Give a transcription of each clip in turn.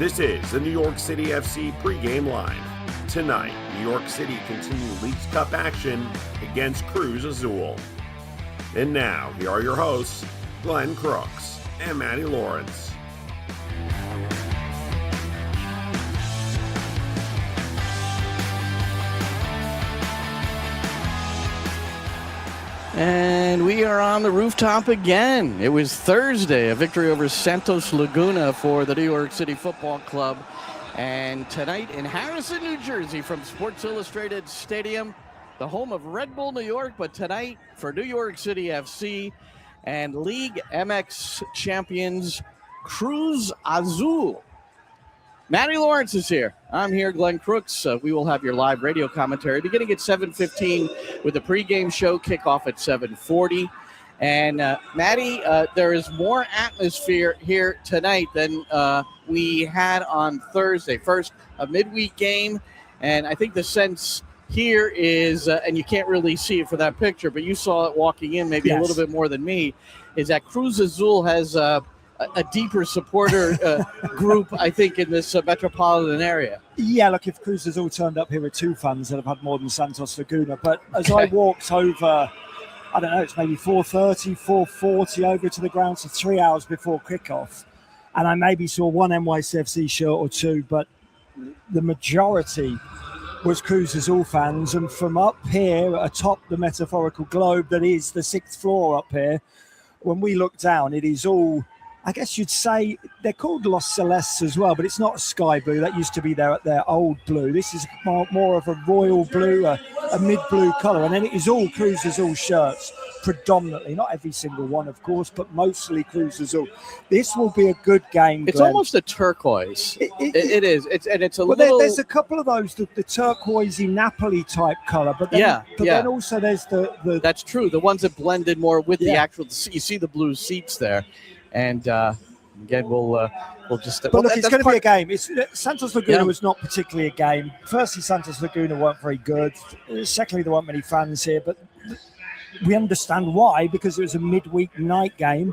This is the New York City FC pregame line. Tonight, New York City continue Leagues Cup action against Cruz Azul. And now, here are your hosts, Glenn Crooks and Matty Lawrence. And we are on the rooftop again. It was Thursday, a victory over Santos Laguna for the New York City Football Club. And tonight in Harrison, New Jersey, from Sports Illustrated Stadium, the home of Red Bull New York, but tonight for New York City FC and League MX champions Cruz Azul. Matty Lawrence is here. I'm here, Glenn Crooks. We will have your live radio commentary beginning at 7:15 with the pregame show, kickoff at 7:40. And Matty, there is more atmosphere here tonight than we had on Thursday. First, a midweek game, and I think the sense here is, and you can't really see it for that picture, but you saw it walking in maybe a little bit more than me, is that Cruz Azul has a deeper supporter group, I think, in this metropolitan area. Yeah, look, if Cruz has all turned up here with two fans that have had more than Santos Laguna. But as I walked over, I don't know, it's maybe 4:30, 4:40 over to the ground, so 3 hours before kickoff. And I maybe saw one NYCFC shirt or two, but the majority was Cruz Azul fans. And from up here, atop the metaphorical globe that is the sixth floor up here, when we look down, it is all, I guess you'd say, they're called Los Celestes as well, but it's not a sky blue. That used to be their old blue. This is more of a royal blue, a mid-blue colour. And then it is all Cruz Azul shirts, predominantly. Not every single one, of course, but mostly Cruz Azul. This will be a good game, It's Glenn. almost a turquoise. It is. It's a little... There's a couple of those, the turquoisey Napoli type colour. But then also there's the... That's true. The ones that blended more with the actual... You see the blue seats there. And again, we'll just. But look, it's going to be a game. Santos Laguna was not particularly a game. Firstly, Santos Laguna weren't very good. Secondly, there weren't many fans here. But we understand why, because it was a midweek night game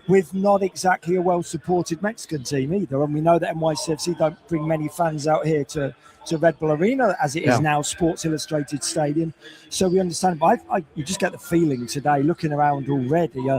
with not exactly a well-supported Mexican team either. And we know that NYCFC don't bring many fans out here to Red Bull Arena, as it is now Sports Illustrated Stadium. So we understand. But you just get the feeling today, looking around already,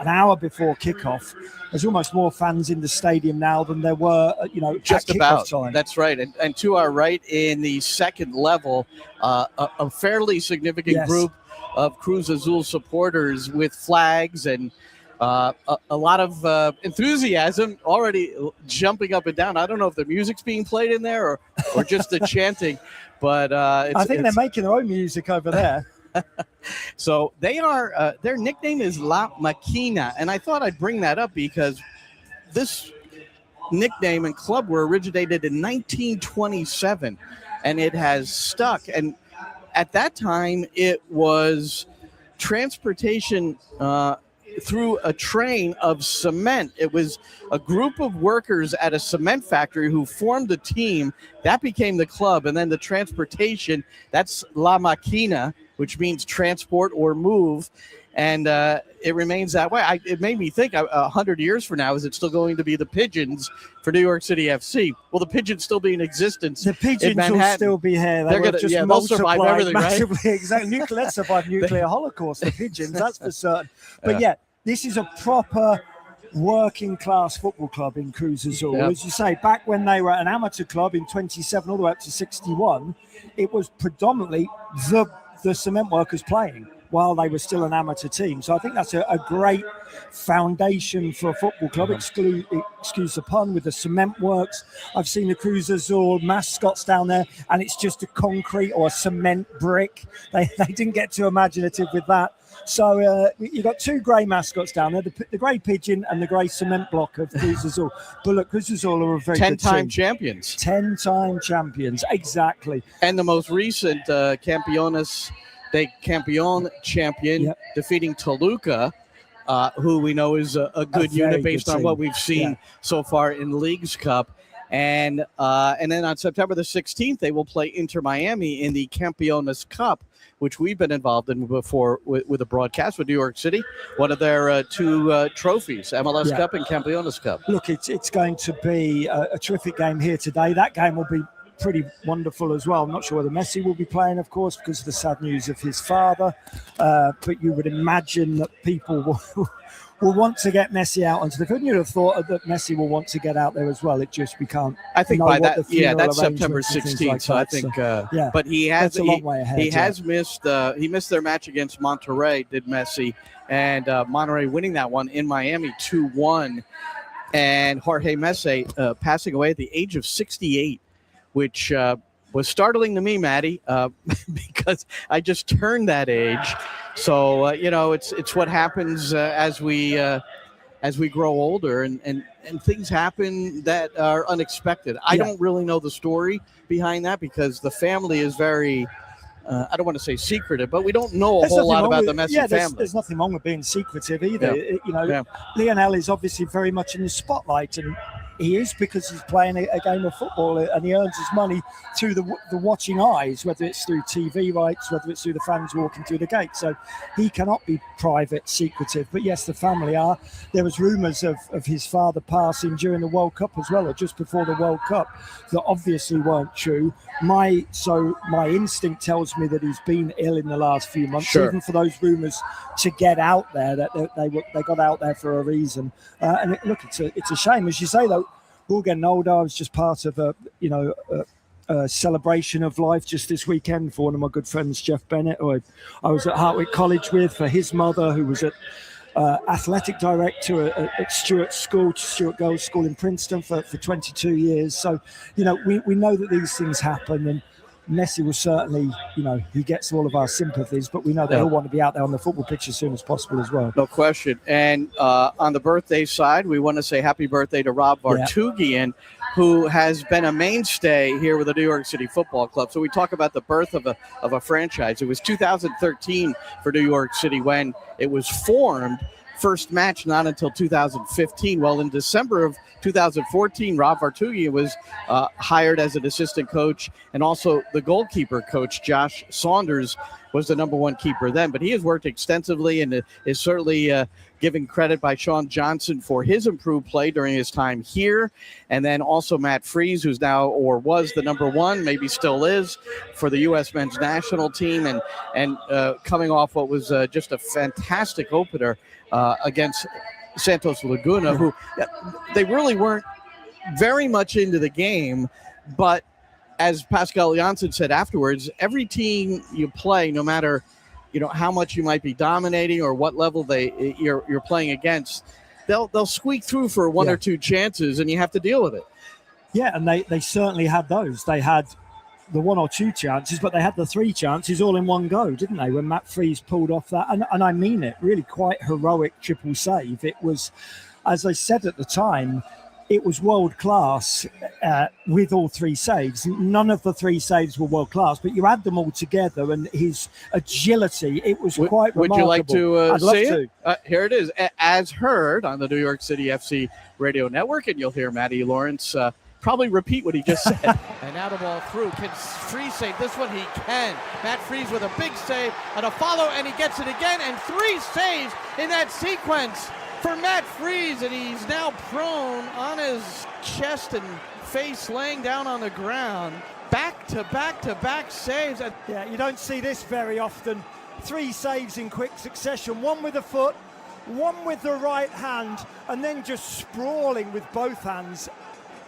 an hour before kickoff, there's almost more fans in the stadium now than there were, just at about kickoff time. That's right. And to our right in the second level, a fairly significant group of Cruz Azul supporters with flags and a lot of enthusiasm already jumping up and down. I don't know if the music's being played in there or just the chanting, but I think they're making their own music over there. So they are, their nickname is La Maquina, and I thought I'd bring that up because this nickname and club were originated in 1927, and it has stuck. And at that time, it was transportation through a train of cement. It was a group of workers at a cement factory who formed a team. That became the club, and then the transportation, that's La Maquina, which means transport or move, and it remains that way. It made me think, 100 years from now, is it still going to be the Pigeons for New York City FC? Will the Pigeons still be in existence? The Pigeons will still be here. They'll survive everything, massively, right? Exactly. Let's survive nuclear holocaust, the Pigeons, that's for certain. But this is a proper working-class football club in Cruz Azul. As you say, back when they were an amateur club in 27 all the way up to 61, it was predominantly the cement workers playing while they were still an amateur team. So I think that's a great foundation for a football club, excuse the pun, with the cement works. I've seen the Cruz Azul mascots down there, and it's just a concrete or a cement brick. They didn't get too imaginative with that. So you've got two grey mascots down there, the grey pigeon and the grey cement block of Cruz Azul. But look, Cruz Azul are a very good team. 10-time champions. 10-time champions, exactly. And the most recent Campeón champion, defeating Toluca, who we know is a good unit based on what we've seen so far in Leagues Cup. And then on September the 16th, they will play Inter Miami in the Campeones Cup, which we've been involved in before with a broadcast with New York City. One of their two trophies, MLS Cup and Campeones Cup. Look, it's going to be a terrific game here today. That game will be pretty wonderful as well. I'm not sure whether Messi will be playing, of course, because of the sad news of his father. But you would imagine that people will want to get Messi out onto the field. You'd have thought that Messi will want to get out there as well. It just we can't. I think know by what that, that's September arrangements and things 16th. like So I that. think, but he has that's a long way ahead. He has missed. He missed their match against Monterrey. Did Messi, and Monterrey winning that one in Miami 2-1, and Jorge Messi passing away at the age of 68, which was startling to me, Matty, because I just turned that age. So it's what happens as we grow older, and things happen that are unexpected. I don't really know the story behind that because the family is very. I don't want to say secretive, but we don't know a whole lot about the Messi family. There's nothing wrong with being secretive either. Lionel is obviously very much in the spotlight, and he is because he's playing a game of football and he earns his money through the watching eyes, whether it's through TV rights, whether it's through the fans walking through the gate. So he cannot be private, secretive. But yes, the family are. There was rumours of his father passing during the World Cup as well, or just before the World Cup, that obviously weren't true. My instinct tells me that he's been ill in the last few months. Sure. Even for those rumours to get out there, that they got out there for a reason. It's a shame, as you say, though. We're all getting older. I was just part of a celebration of life just this weekend for one of my good friends, Jeff Bennett, who I was at Hartwick College with, for his mother, who was at athletic director at Stuart Girls' School in Princeton for 22 years. So, we know that these things happen, and Messi will certainly, he gets all of our sympathies, but we know they all want to be out there on the football pitch as soon as possible as well. No question. And on the birthday side, we want to say happy birthday to Rob Vartugian, who has been a mainstay here with the New York City Football Club. So we talk about the birth of a franchise. It was 2013 for New York City when it was formed. First match not until 2015. Well, in December of 2014, Rob Vartugian was hired as an assistant coach, and also the goalkeeper coach, Josh Saunders, was the number one keeper then. But he has worked extensively and is certainly given credit by Sean Johnson for his improved play during his time here. And then also Matt Freese, who's now or was the number one, maybe still is, for the U.S. men's national team, and coming off what was just a fantastic opener against Santos Laguna, who they really weren't very much into the game. But as Pascal Janssen said afterwards, every team you play, no matter how much you might be dominating or what level you're playing against, they'll squeak through for one or two chances, and you have to deal with it. Yeah, and they certainly had those. They had the one or two chances, but they had the three chances all in one go, didn't they, when Matt Freese pulled off that, and I mean it, really quite heroic triple save. It was, as I said at the time, it was world class with all three saves. None of the three saves were world class, but you add them all together, and his agility, it was quite remarkable. Would you like to I'd love see to. it? Here it is, as heard on the New York City FC radio network, and you'll hear Matty Lawrence probably repeat what he just said. And now the ball through. Can Freese save this one? He can. Matt Freese with a big save and a follow, and he gets it again, and three saves in that sequence for Matt Freese, and he's now prone on his chest and face laying down on the ground. Back-to-back saves. Yeah, you don't see this very often. Three saves in quick succession, one with the foot, one with the right hand, and then just sprawling with both hands.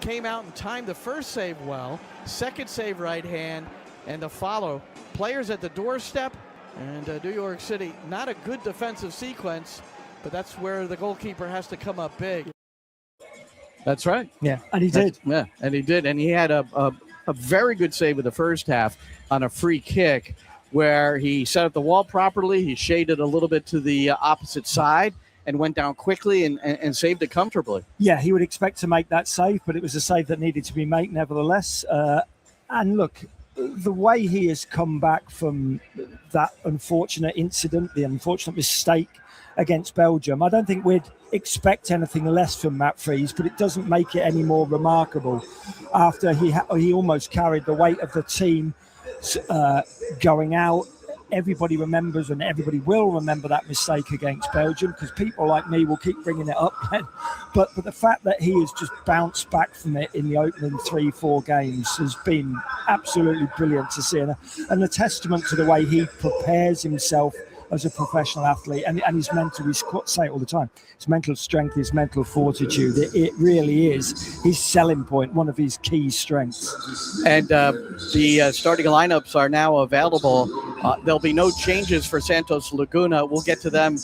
Came out and timed the first save well, second save right hand, and the follow. Players at the doorstep, and New York City, not a good defensive sequence, but that's where the goalkeeper has to come up big. That's right. Yeah, and he did. Yeah, and he did. And he had a very good save in the first half on a free kick where he set up the wall properly. He shaded a little bit to the opposite side and went down quickly and saved it comfortably. Yeah, he would expect to make that save, but it was a save that needed to be made nevertheless. And look, the way he has come back from that unfortunate incident, the unfortunate mistake against Belgium, I don't think we'd expect anything less from Matt Freese, but it doesn't make it any more remarkable after he almost carried the weight of the team going out. Everybody remembers and everybody will remember that mistake against Belgium, because people like me will keep bringing it up. But the fact that he has just bounced back from it in the opening 3-4 games has been absolutely brilliant to see. And a testament to the way he prepares himself as a professional athlete, and his mental, we say it all the time, his mental strength, his mental fortitude, it really is his selling point, one of his key strengths. And the starting lineups are now available. There'll be no changes for Santos Laguna. We'll get to them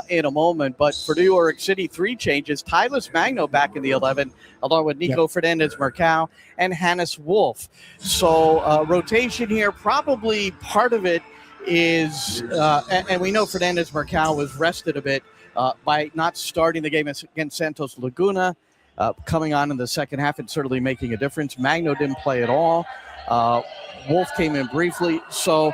in a moment. But for New York City, 3 changes. Tylus Magno back in the 11, along with Nico Fernandez-Mercado and Hannes Wolf. So rotation here, probably part of it is, and we know Fernandez-Mercado was rested a bit by not starting the game against Santos Laguna, coming on in the second half and certainly making a difference. Magno didn't play at all. Wolf came in briefly. So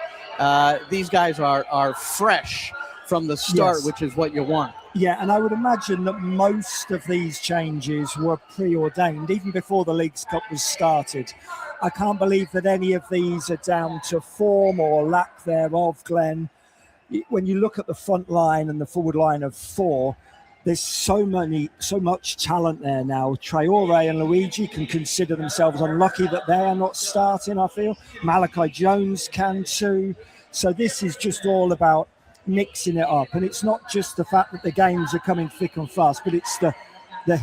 these guys are fresh from the start, which is what you want. Yeah, and I would imagine that most of these changes were preordained even before the Leagues Cup was started. I can't believe that any of these are down to form or lack thereof, Glenn. When you look at the front line and the forward line of 4, there's so much talent there now. Traore and Luigi can consider themselves unlucky that they are not starting, I feel. Malachi Jones can too. So this is just all about mixing it up, and it's not just the fact that the games are coming thick and fast, but it's the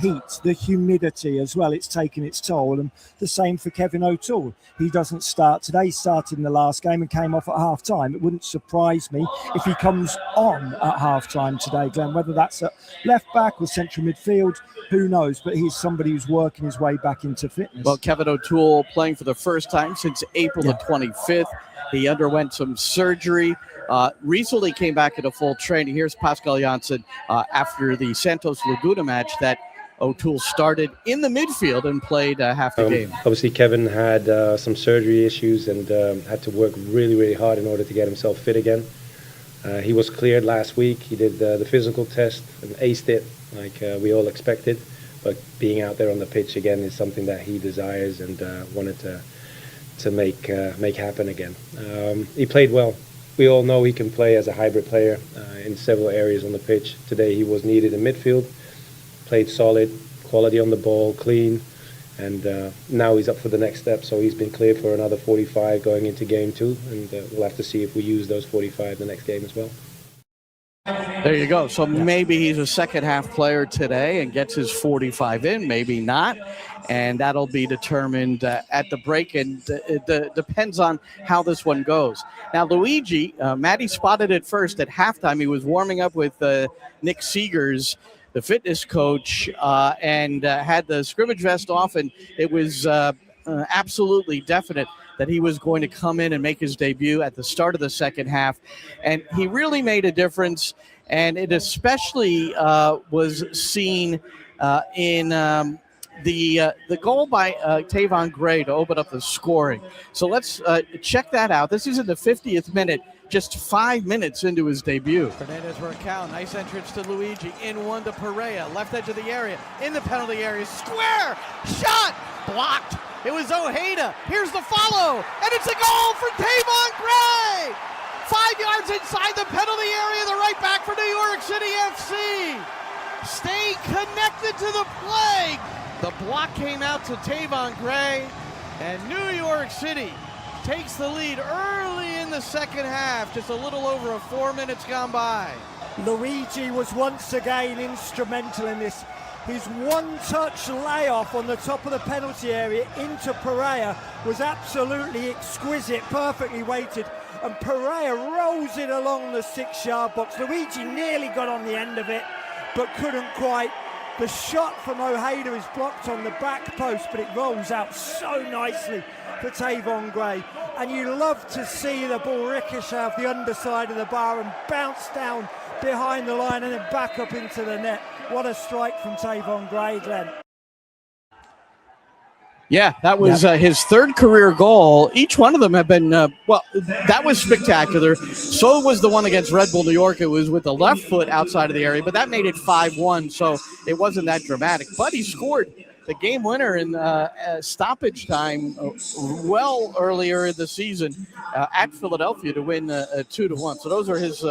heat, the humidity as well. It's taking its toll, and the same for Kevin O'Toole. He doesn't start today. He started in the last game and came off at half time. It wouldn't surprise me if he comes on at half time today, Glenn, whether that's at left back or central midfield, who knows, but he's somebody who's working his way back into fitness. Well, Kevin O'Toole playing for the first time since April the 25th. He underwent some surgery. Recently came back into full training. Here's Pascal Janssen after the Santos Laguna match that O'Toole started in the midfield and played half the game. Obviously, Kevin had some surgery issues and had to work really, really hard in order to get himself fit again. He was cleared last week. He did the physical test and aced it like we all expected. But being out there on the pitch again is something that he desires and wanted to make happen again. He played well. We all know he can play as a hybrid player in several areas on the pitch. Today he was needed in midfield, played solid, quality on the ball, clean, and now he's up for the next step. So he's been cleared for another 45 going into game 2, and we'll have to see if we use those 45 the next game as well. There you go. So maybe he's a second half player today and gets his 45 in, maybe not. And that'll be determined at the break, and it depends on how this one goes. Now, Luigi, Matty spotted it first at halftime. He was warming up with Nick Seegers, the fitness coach, and had the scrimmage vest off, and it was absolutely definite that he was going to come in and make his debut at the start of the second half. And he really made a difference, and it especially was seen in the goal by Tavon Gray to open up the scoring. So let's check that out. This is in the 50th minute, just 5 minutes into his debut. Fernandez-Mercado, nice entrance to Luigi. In one to Pereira, left edge of the area, in the penalty area, square, shot, blocked. It was Ojeda. Here's the follow, and it's a goal for Tavon Gray. 5 yards inside the penalty area, the right back for New York City FC. Stay connected to the play. The block came out to Tavon Gray, and New York City takes the lead early in the second half, just a little over 4 minutes gone by. Luigi was once again instrumental in this. His one-touch layoff on the top of the penalty area into Pereira was absolutely exquisite, perfectly weighted, and Pereira rolls it along the 6-yard box. Luigi nearly got on the end of it, but couldn't quite. The shot from Ojeda is blocked on the back post, but it rolls out so nicely for Tavon Gray. And you love to see the ball ricochet off the underside of the bar and bounce down behind the line and then back up into the net. What a strike from Tavon Gray, Glenn. Yeah, that was his third career goal. Each one of them have been, that was spectacular. So was the one against Red Bull New York. It was with the left foot outside of the area, but that made it 5-1, so it wasn't that dramatic. But he scored the game winner in stoppage time well earlier in the season at Philadelphia to win 2-1. So those are his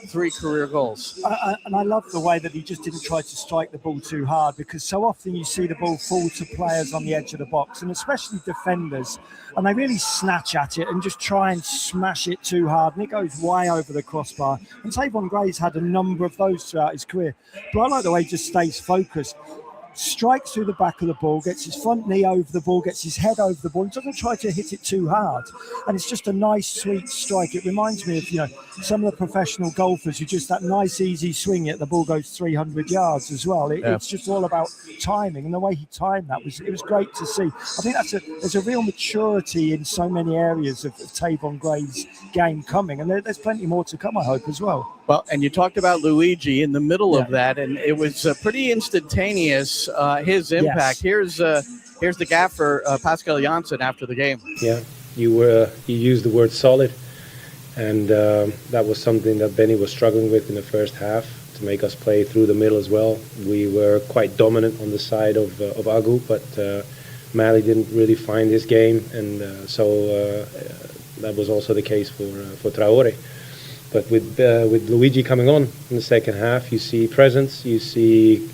3 career goals. And I love the way that he just didn't try to strike the ball too hard, because so often you see the ball fall to players on the edge of the box, and especially defenders, and they really snatch at it and just try and smash it too hard, and it goes way over the crossbar. And Tavon Gray's had a number of those throughout his career. But I like the way he just stays focused. Strikes through the back of the ball, gets his front knee over the ball, gets his head over the ball, and doesn't try to hit it too hard. And it's just a nice, sweet strike. It reminds me of, some of the professional golfers who just that nice, easy swing it, the ball goes 300 yards as well. It's just all about timing, and the way he timed that was great to see. I think there's a real maturity in so many areas of Tavon Gray's game coming, and there's plenty more to come, I hope, as well. Well, and you talked about Luigi in the middle of that, and it was pretty instantaneous, his impact. Yes. Here's the gaffer, Pascal Janssen, after the game. Yeah, you used the word solid, and that was something that Benny was struggling with in the first half, to make us play through the middle as well. We were quite dominant on the side of Agu, but Matty didn't really find his game, and so that was also the case for Traore. But with Luigi coming on in the second half, you see presence, you see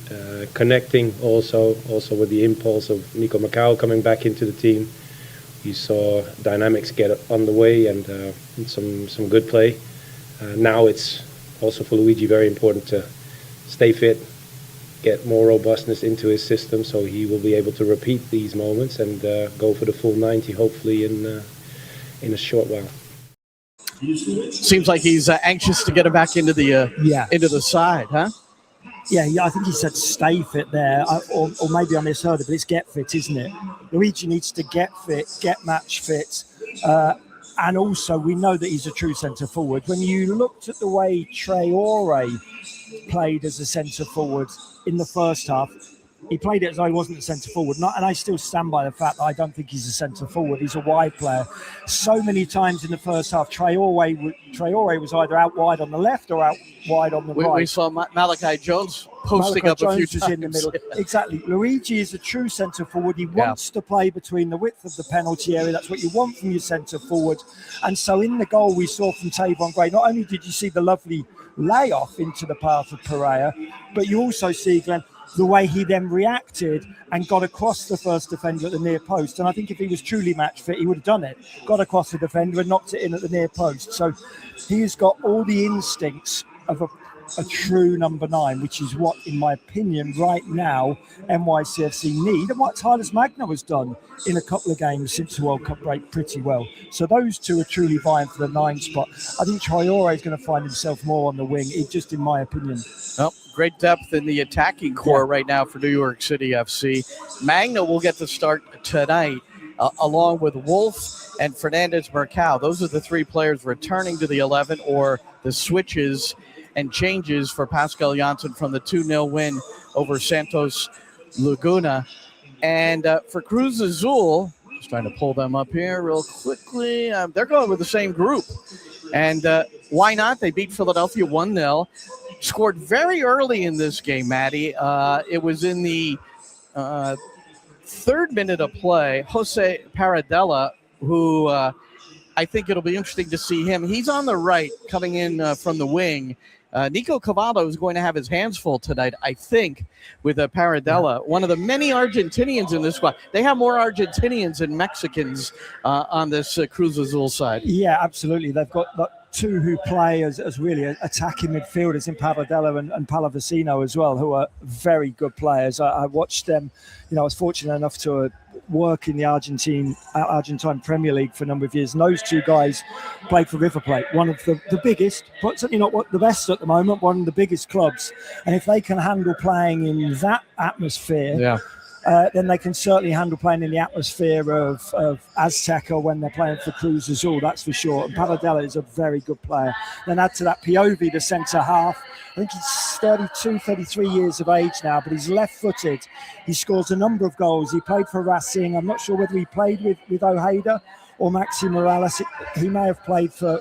connecting also with the impulse of Nico Macau coming back into the team. You saw dynamics get on the way, and some good play. Now it's also for Luigi very important to stay fit, get more robustness into his system, so he will be able to repeat these moments and go for the full 90 hopefully in a short while. Seems like he's anxious to get him back into the side, huh? Yeah, I think he said stay fit there, or maybe I misheard it, but it's get fit, isn't it? Luigi needs to get fit, get match fit, and also we know that he's a true centre forward. When you looked at the way Traore played as a centre forward in the first half, he played it as though he wasn't a centre forward, and I still stand by the fact that I don't think he's a centre forward. He's a wide player. So many times in the first half, Traore was either out wide on the left or out wide on the right. We saw Malachi Jones posting up a few times. In the middle. Exactly. Luigi is a true centre forward. He wants to play between the width of the penalty area. That's what you want from your centre forward. And so in the goal we saw from Tavon Gray, not only did you see the lovely layoff into the path of Pereira, but you also see, Glenn, the way he then reacted and got across the first defender at the near post. And I think if he was truly match fit, he would have done it. Got across the defender and knocked it in at the near post. So he's got all the instincts of a true number 9, which is what, in my opinion, right now, NYCFC need, and what Tyler's Magna has done in a couple of games since the World Cup break pretty well. So those two are truly vying for the 9 spot. I think Traore is going to find himself more on the wing, just in my opinion. Well, great depth in the attacking core right now for New York City FC. Magna will get the start tonight, along with Wolf and Fernandez Mercado. Those are the 3 players returning to the 11, or the switches and changes for Pascal Janssen from the 2-0 win over Santos Laguna. And for Cruz Azul, just trying to pull them up here real quickly, they're going with the same group. And why not? They beat Philadelphia 1-0. Scored very early in this game, Matty. It was in the 3rd minute of play. Jose Paradella, who I think it'll be interesting to see him. He's on the right, coming in from the wing. Nico Cavallo is going to have his hands full tonight, I think, with Paradella, one of the many Argentinians in this squad. They have more Argentinians than Mexicans on this Cruz Azul side. Yeah, absolutely. They've got 2 who play as really attacking midfielders in Paradella and Palavecino as well, who are very good players. I watched them. I was fortunate enough to work in the Argentine Premier League for a number of years. And those 2 guys played for River Plate, one of the biggest, but certainly not the best at the moment, one of the biggest clubs. And if they can handle playing in that atmosphere, then they can certainly handle playing in the atmosphere of Azteca when they're playing for Cruz Azul, that's for sure. And Paladella is a very good player. Then add to that Piovi, the centre half. I think he's 32, 33 years of age now, but he's left-footed. He scores a number of goals. He played for Racing. I'm not sure whether he played with Ojeda or Maxi Morales. He may have played for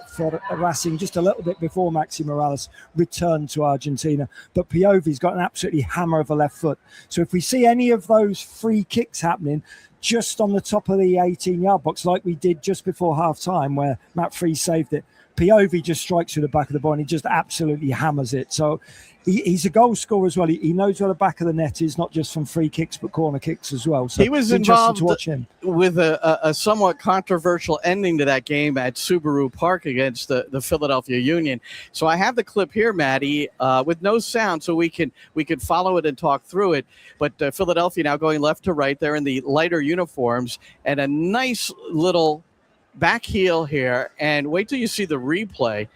Racing just a little bit before Maxi Morales returned to Argentina. But Piovi's got an absolutely hammer of a left foot. So if we see any of those free kicks happening just on the top of the 18-yard box, like we did just before half-time where Matt Freese saved it, Piovi just strikes through the back of the ball and he just absolutely hammers it. So he's a goal scorer as well. He knows where the back of the net is, not just from free kicks, but corner kicks as well. So he was involved to watch him with a somewhat controversial ending to that game at Subaru Park against the Philadelphia Union. So I have the clip here, Matty, with no sound, so we can follow it and talk through it. But Philadelphia now going left to right. They're in the lighter uniforms and a nice little back heel here, and wait till you see the replay.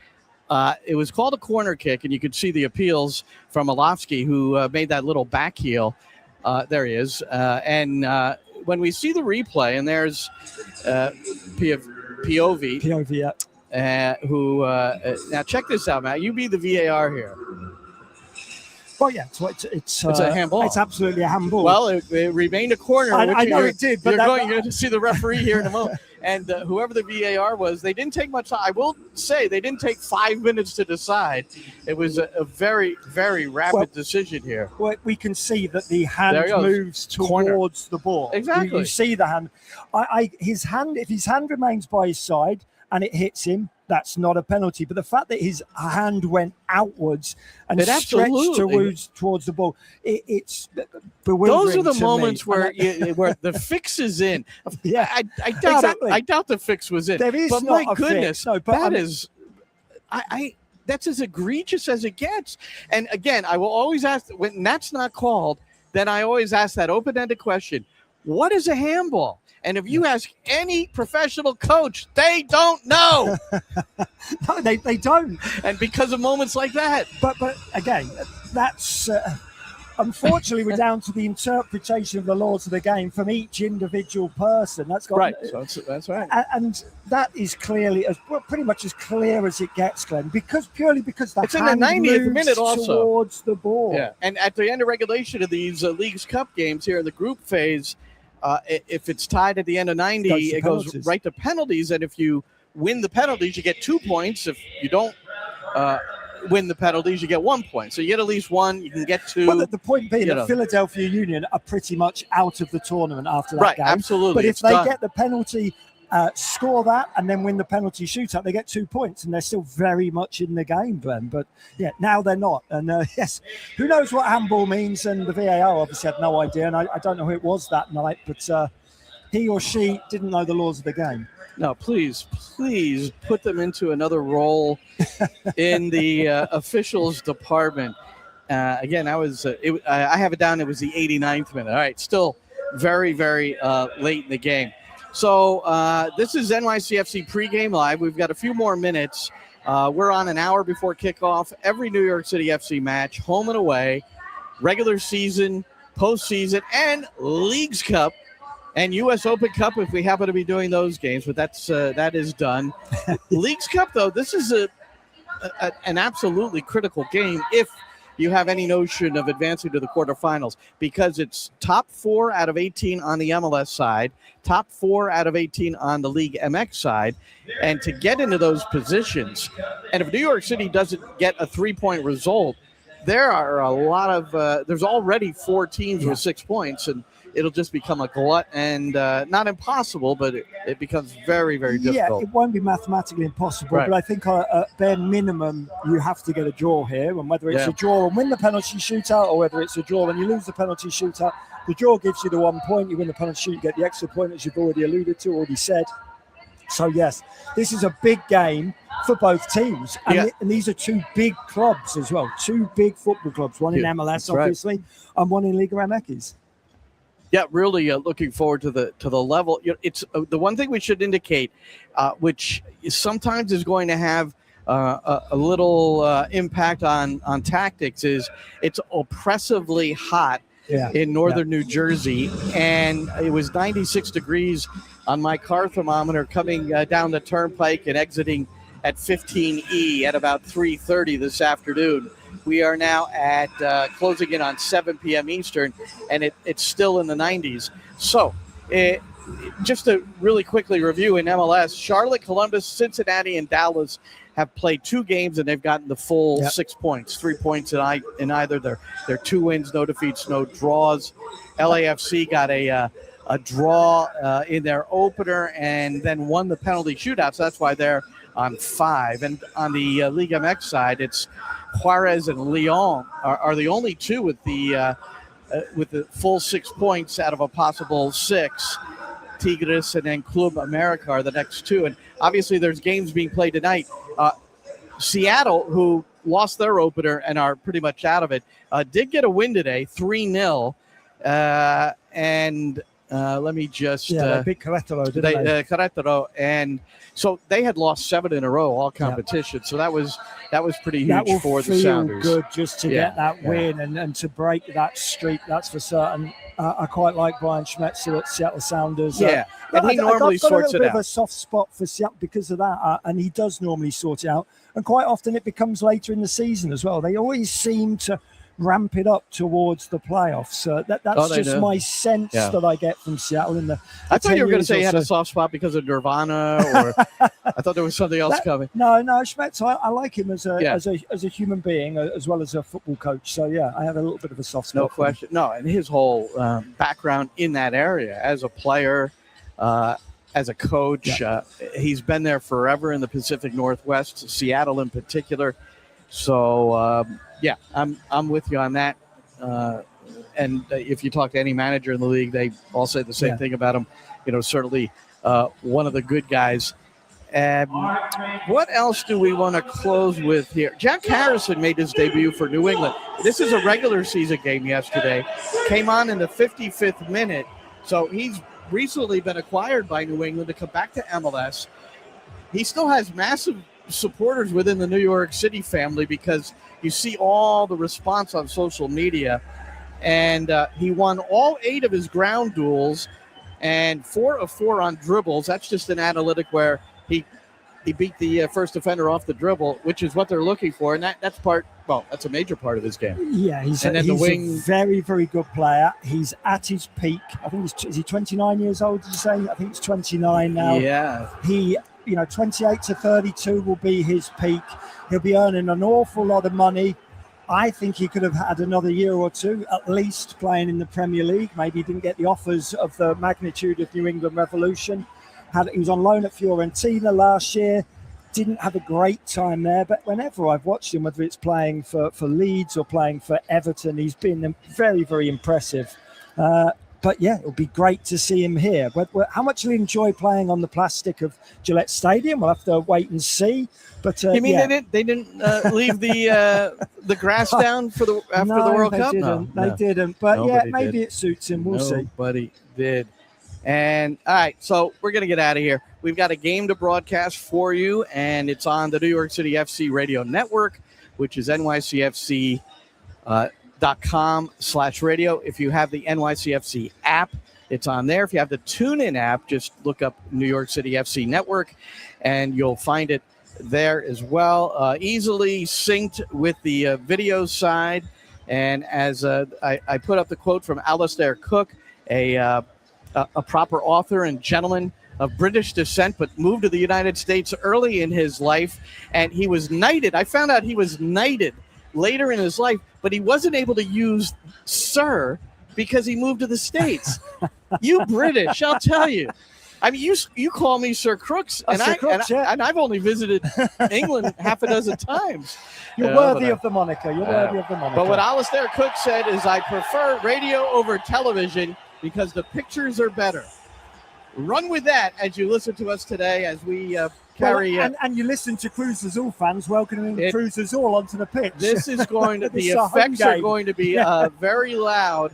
It was called a corner kick, and you could see the appeals from Olofsky, who made that little back heel. There he is. And when we see the replay, and there's Piovi, yeah. Who now check this out, Matt. You be the VAR here. Well, yeah, it's a handball. It's absolutely a handball. Well, it remained a corner. I know it did, but you're going to see the referee here in a moment. And whoever the VAR was, they didn't take much time. I will say they didn't take 5 minutes to decide. It was a very, very rapid decision here. Well, we can see that the hand moves towards the ball. Exactly. You see the hand. His hand. If his hand remains by his side and it hits him, that's not a penalty. But the fact that his hand went outwards and stretched towards the ball, it's bewildering. Those are the moments where the fix is in. Yeah, I doubt exactly. I doubt the fix was in. There is but not my a goodness, fix. No, but that's as egregious as it gets. And again, I will always ask when that's not called. Then I always ask that open-ended question: what is a handball? And if you ask any professional coach, they don't know. No, they don't. And because of moments like that. But again, that's unfortunately we're down to the interpretation of the laws of the game from each individual person. That's got right. That's right. And that is clearly pretty much as clear as it gets, Glenn. Purely because the it's hand in the 90th moves minute also towards the ball. Yeah. And at the end of regulation of these Leagues Cup games here in the group phase. If it's tied at the end of 90, it goes right to penalties. And if you win the penalties, you get 2 points. If you don't win the penalties, you get 1 point. So you get at least one. You can get two. Well, the point being that Philadelphia Union are pretty much out of the tournament after that game. Absolutely. But if they get the penalty, score that, and then win the penalty shootout, they get 2 points, and they're still very much in the game, Glenn. But yeah, now they're not. And yes, who knows what handball means? And the VAR obviously had no idea, and I don't know who it was that night, but he or she didn't know the laws of the game. No, please put them into another role in the officials department. Again, I have it down. It was the 89th minute. All right, still very, very late in the game. So this is NYCFC Pregame Live. We've got a few more minutes. We're on an hour before kickoff. Every New York City FC match, home and away, regular season, postseason, and Leagues Cup, and U.S. Open Cup if we happen to be doing those games. But that is done. Leagues Cup, though, this is an absolutely critical game if you have any notion of advancing to the quarterfinals, because it's top 4 out of 18 on the MLS side, top 4 out of 18 on the League MX side, and to get into those positions. And if New York City doesn't get a 3-point result, there are a lot of there's already 4 teams with 6 points, and it'll just become a glut and not impossible, but it becomes very, very difficult. Yeah, it won't be mathematically impossible, but I think at bare minimum, you have to get a draw here. And whether it's a draw and win the penalty shootout, or whether it's a draw and you lose the penalty shootout, the draw gives you the 1 point. You win the penalty shootout, you get the extra point, as you've already said. So, yes, this is a big game for both teams. And these are 2 big clubs as well, 2 big football clubs, one in MLS, obviously, and one in Liga MX. Yeah, really looking forward to the level. It's the one thing we should indicate, which sometimes is going to have a little impact on tactics, is it's oppressively hot in northern New Jersey, and it was 96 degrees on my car thermometer coming down the turnpike and exiting at 15E at about 3:30 this afternoon. We are now at closing in on 7 p.m. Eastern, and it's still in the 90s. So just to really quickly review in MLS, Charlotte, Columbus, Cincinnati, and Dallas have played 2 games, and they've gotten the full 6 points, 3 points in either their 2 wins, no defeats, no draws. LAFC got a draw in their opener and then won the penalty shootout, so that's why they're on 5. And on the Ligue MX side, it's Juarez and Lyon are the only 2 with the full 6 points out of a possible 6. Tigres and then Club America are the next 2. And obviously there's games being played tonight. Seattle, who lost their opener and are pretty much out of it, did get a win today, 3-0. And let me just... they beat Querétaro, didn't they? Querétaro. And so they had lost 7 in a row, all competition. So that was pretty huge for the Sounders. That will feel good just to get that win and to break that streak, that's for certain. I quite like Brian Schmetzer at Seattle Sounders. And he normally sorts it out. I've got a little bit of a soft spot for Seattle because of that, and he does normally sort it out. And quite often it becomes later in the season as well. They always seem to ramp it up towards the playoffs. That's just my sense that I get from Seattle. In the I thought you were going to say you had a soft spot because of Nirvana, or I thought there was something else coming. No, Schmetz, I like him as a human being as well as a football coach. So I have a little bit of a soft spot. No question. No, and his whole background in that area as a player, as a coach, he's been there forever in the Pacific Northwest, Seattle in particular. So. I'm with you on that. And if you talk to any manager in the league, they all say the same thing about him. Certainly one of the good guys. What else do we want to close with here? Jack Harrison made his debut for New England. This is a regular season game yesterday. Came on in the 55th minute. So he's recently been acquired by New England to come back to MLS. He still has massive supporters within the New York City family because you see all the response on social media, and he won all 8 of his ground duels and 4 of 4 on dribbles. That's just an analytic where he beat the first defender off the dribble, which is what they're looking for, and that's a major part of his game. Yeah, he's a very, very good player. He's at his peak. I think is he 29 years old, did you say? I think he's 29 now. Yeah. He 28 to 32 will be his peak. He'll be earning an awful lot of money. I think he could have had another year or 2 at least playing in the Premier League. Maybe he didn't get the offers of the magnitude of New England Revolution. He was on loan at Fiorentina last year. Didn't have a great time there, but whenever I've watched him, whether it's playing for Leeds or playing for Everton, he's been very, very impressive. But it'll be great to see him here. How much will he enjoy playing on the plastic of Gillette Stadium? We'll have to wait and see. But you mean they didn't leave the grass down after the World Cup? They didn't. But Nobody maybe did. it suits him. We'll see. Nobody did. And all right, so we're gonna get out of here. We've got a game to broadcast for you, and it's on the New York City FC radio network, which is NYCFC. .com/radio. If you have the NYCFC app, it's on there. If you have the TuneIn app, just look up New York City FC Network and you'll find it there as well. Easily synced with the video side. And as I put up the quote from Alistair Cook, a proper author and gentleman of British descent, but moved to the United States early in his life. And he was knighted. I found out he was knighted later in his life, but he wasn't able to use sir because he moved to the States. You British, I'll tell you. I mean, you call me Sir Crooks, and I've only visited England half a dozen times. You're worthy of the moniker. You're worthy of the moniker. But what Alistair Cook said is, I prefer radio over television because the pictures are better. Run with that as you listen to us today as we carry. And you listen to Cruz Azul fans welcoming Cruz Azul onto the pitch. This is going to the effects are going to be very loud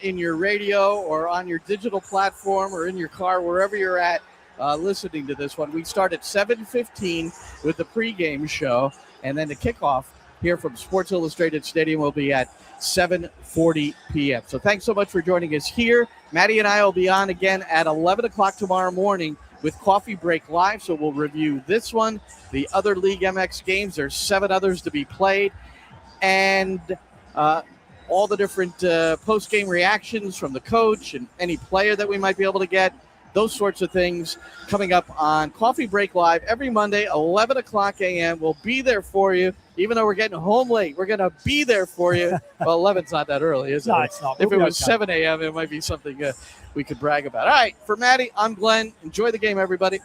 in your radio or on your digital platform or in your car, wherever you're at listening to this one. We start at 7:15 with the pregame show, and then the kickoff here from Sports Illustrated Stadium will be at 7:40 p.m. So thanks so much for joining us here. Matty and I will be on again at 11 o'clock tomorrow morning with Coffee Break Live. So we'll review this one, the other League MX games. There's 7 others to be played. And all the different post-game reactions from the coach and any player that we might be able to get, those sorts of things coming up on Coffee Break Live every Monday, 11 o'clock a.m. We'll be there for you. Even though we're getting home late, we're going to be there for you. Well, 11's not that early, is it? No, it's not. If it was 7 a.m., it might be something we could brag about. All right, for Matty, I'm Glenn. Enjoy the game, everybody.